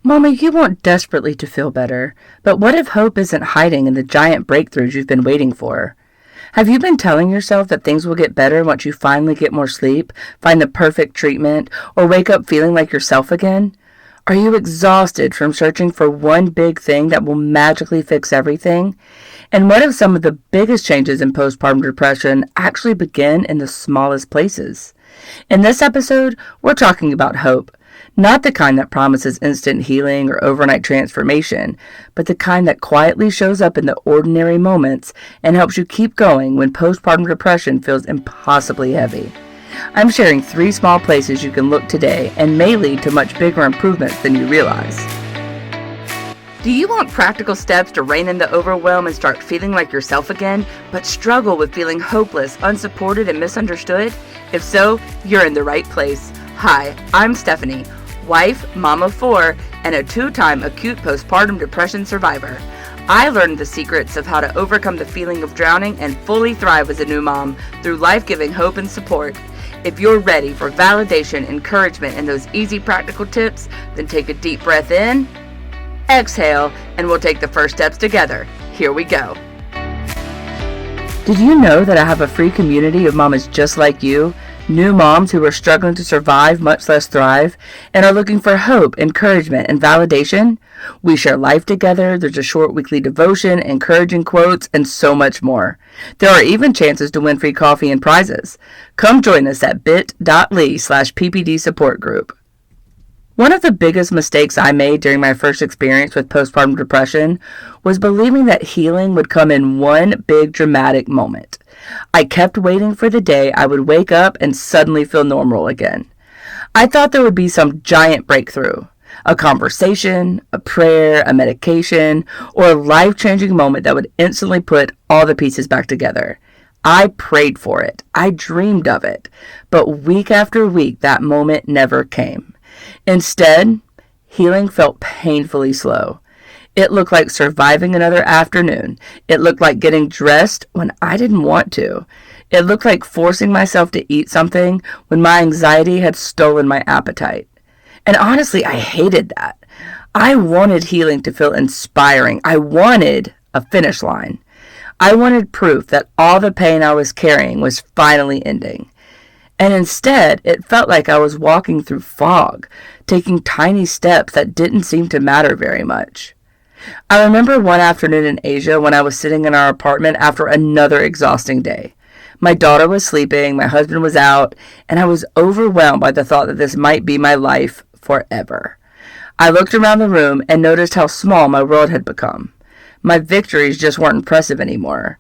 Mama, you want desperately to feel better, but what if hope isn't hiding in the giant breakthroughs you've been waiting for? Have you been telling yourself that things will get better once you finally get more sleep, find the perfect treatment, or wake up feeling like yourself again? Are you exhausted from searching for one big thing that will magically fix everything? And what if some of the biggest changes in postpartum depression actually begin in the smallest places? In this episode, we're talking about hope. Not the kind that promises instant healing or overnight transformation, but the kind that quietly shows up in the ordinary moments and helps you keep going when postpartum depression feels impossibly heavy. I'm sharing 3 small places you can look today and may lead to much bigger improvements than you realize. Do you want practical steps to rein in the overwhelm and start feeling like yourself again, but struggle with feeling hopeless, unsupported, and misunderstood? If so, you're in the right place. Hi, I'm Stephanie, wife, mom of 4, and a 2-time acute postpartum depression survivor. I learned the secrets of how to overcome the feeling of drowning and fully thrive as a new mom through life-giving hope and support. If you're ready for validation, encouragement, and those easy practical tips, then take a deep breath in, exhale, and we'll take the first steps together. Here we go. Did you know that I have a free community of mamas just like you? New moms who are struggling to survive, much less thrive, and are looking for hope, encouragement, and validation? We share life together, there's a short weekly devotion, encouraging quotes, and so much more. There are even chances to win free coffee and prizes. Come join us at bit.ly/PPD support group. One of the biggest mistakes I made during my first experience with postpartum depression was believing that healing would come in one big dramatic moment. I kept waiting for the day I would wake up and suddenly feel normal again. I thought there would be some giant breakthrough, a conversation, a prayer, a medication, or a life-changing moment that would instantly put all the pieces back together. I prayed for it. I dreamed of it. But week after week, that moment never came. Instead, healing felt painfully slow. It looked like surviving another afternoon. It looked like getting dressed when I didn't want to. It looked like forcing myself to eat something when my anxiety had stolen my appetite. And honestly, I hated that. I wanted healing to feel inspiring. I wanted a finish line. I wanted proof that all the pain I was carrying was finally ending. And instead, it felt like I was walking through fog, taking tiny steps that didn't seem to matter very much. I remember one afternoon in Asia when I was sitting in our apartment after another exhausting day. My daughter was sleeping, my husband was out, and I was overwhelmed by the thought that this might be my life forever. I looked around the room and noticed how small my world had become. My victories just weren't impressive anymore.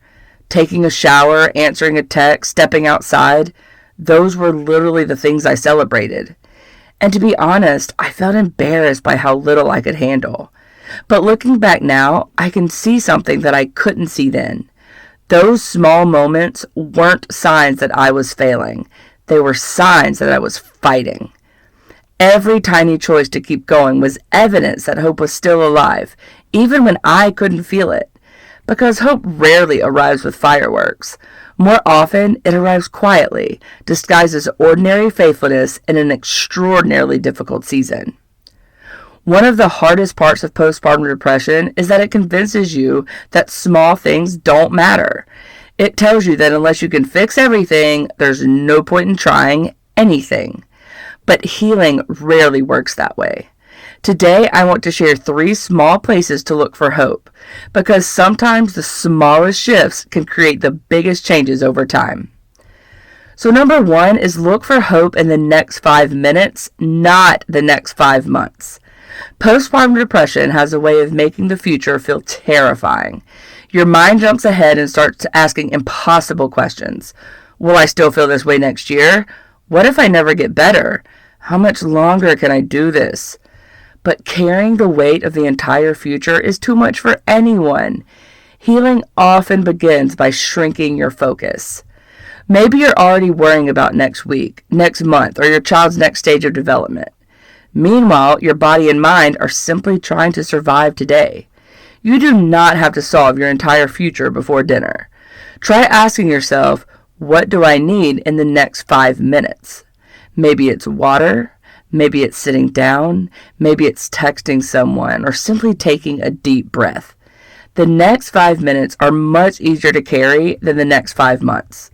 Taking a shower, answering a text, stepping outside, those were literally the things I celebrated. And to be honest, I felt embarrassed by how little I could handle. But looking back now, I can see something that I couldn't see then. Those small moments weren't signs that I was failing. They were signs that I was fighting. Every tiny choice to keep going was evidence that hope was still alive, even when I couldn't feel it. Because hope rarely arrives with fireworks. More often, it arrives quietly, disguised as ordinary faithfulness in an extraordinarily difficult season. One of the hardest parts of postpartum depression is that it convinces you that small things don't matter. It tells you that unless you can fix everything, there's no point in trying anything. But healing rarely works that way. Today, I want to share 3 small places to look for hope, because sometimes the smallest shifts can create the biggest changes over time. So number 1 is look for hope in the next 5 minutes, not the next 5 months. Postpartum depression has a way of making the future feel terrifying. Your mind jumps ahead and starts asking impossible questions. Will I still feel this way next year? What if I never get better? How much longer can I do this? But carrying the weight of the entire future is too much for anyone. Healing often begins by shrinking your focus. Maybe you're already worrying about next week, next month, or your child's next stage of development. Meanwhile, your body and mind are simply trying to survive today. You do not have to solve your entire future before dinner. Try asking yourself, what do I need in the next 5 minutes? Maybe it's water, Maybe it's sitting down, maybe it's texting someone, or simply taking a deep breath. The next 5 minutes are much easier to carry than the next 5 months.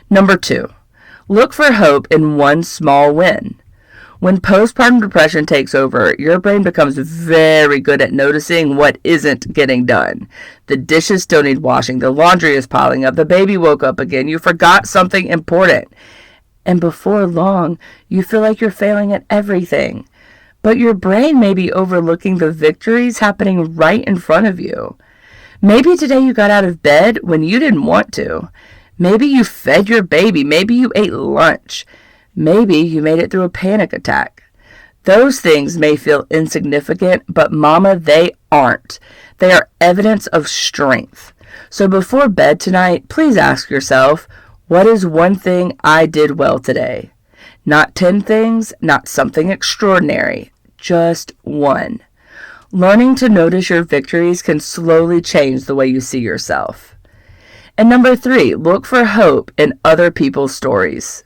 Number 2, look for hope in one small win. When postpartum depression takes over, your brain becomes very good at noticing what isn't getting done. The dishes still need washing, the laundry is piling up, the baby woke up again, you forgot something important. And before long, you feel like you're failing at everything. But your brain may be overlooking the victories happening right in front of you. Maybe today you got out of bed when you didn't want to. Maybe you fed your baby. Maybe you ate lunch. Maybe you made it through a panic attack. Those things may feel insignificant, but mama, they aren't. They are evidence of strength. So before bed tonight, please ask yourself, what is one thing I did well today? Not 10 things, not something extraordinary, just one. Learning to notice your victories can slowly change the way you see yourself. And number 3, look for hope in other people's stories.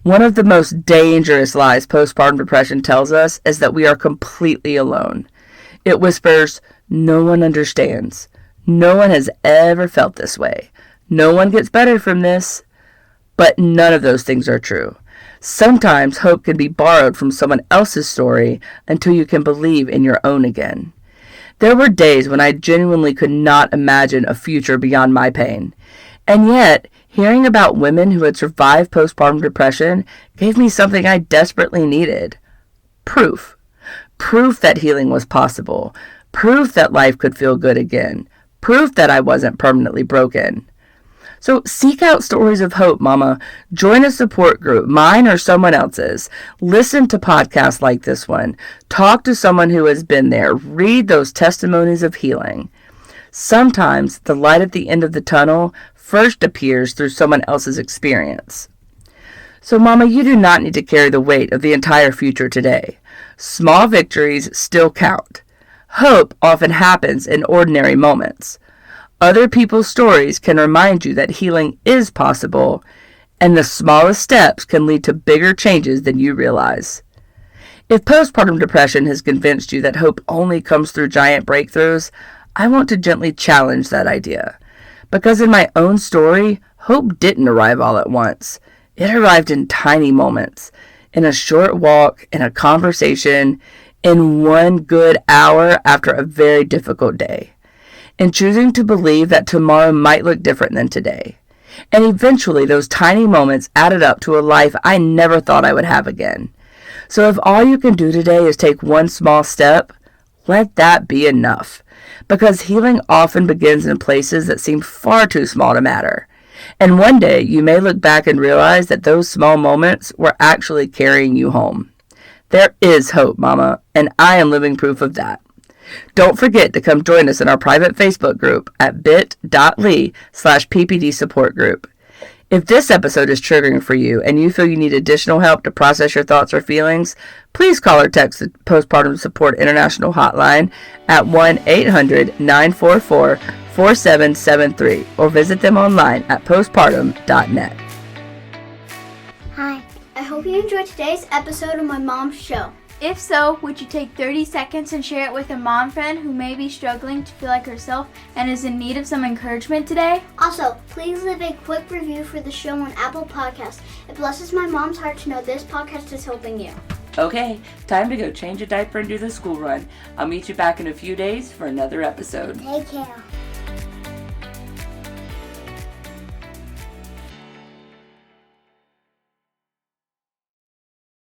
One of the most dangerous lies postpartum depression tells us is that we are completely alone. It whispers, no one understands. No one has ever felt this way. No one gets better from this. But none of those things are true. Sometimes hope can be borrowed from someone else's story until you can believe in your own again. There were days when I genuinely could not imagine a future beyond my pain. And yet, hearing about women who had survived postpartum depression gave me something I desperately needed. Proof. Proof that healing was possible. Proof that life could feel good again. Proof that I wasn't permanently broken. So seek out stories of hope, mama. Join a support group, mine or someone else's. Listen to podcasts like this one. Talk to someone who has been there. Read those testimonies of healing. Sometimes the light at the end of the tunnel first appears through someone else's experience. So, mama, you do not need to carry the weight of the entire future today. Small victories still count. Hope often happens in ordinary moments. Other people's stories can remind you that healing is possible, and the smallest steps can lead to bigger changes than you realize. If postpartum depression has convinced you that hope only comes through giant breakthroughs, I want to gently challenge that idea. Because in my own story, hope didn't arrive all at once. It arrived in tiny moments, in a short walk, in a conversation, in one good hour after a very difficult day. And choosing to believe that tomorrow might look different than today. And eventually those tiny moments added up to a life I never thought I would have again. So if all you can do today is take one small step, let that be enough. Because healing often begins in places that seem far too small to matter. And one day you may look back and realize that those small moments were actually carrying you home. There is hope, mama, and I am living proof of that. Don't forget to come join us in our private Facebook group at bit.ly/PPD support group. If this episode is triggering for you and you feel you need additional help to process your thoughts or feelings, please call or text the Postpartum Support International Hotline at 1-800-944-4773 or visit them online at postpartum.net. Hi, I hope you enjoyed today's episode of my mom's show. If so, would you take 30 seconds and share it with a mom friend who may be struggling to feel like herself and is in need of some encouragement today? Also, please leave a quick review for the show on Apple Podcasts. It blesses my mom's heart to know this podcast is helping you. Okay, time to go change a diaper and do the school run. I'll meet you back in a few days for another episode. Take care.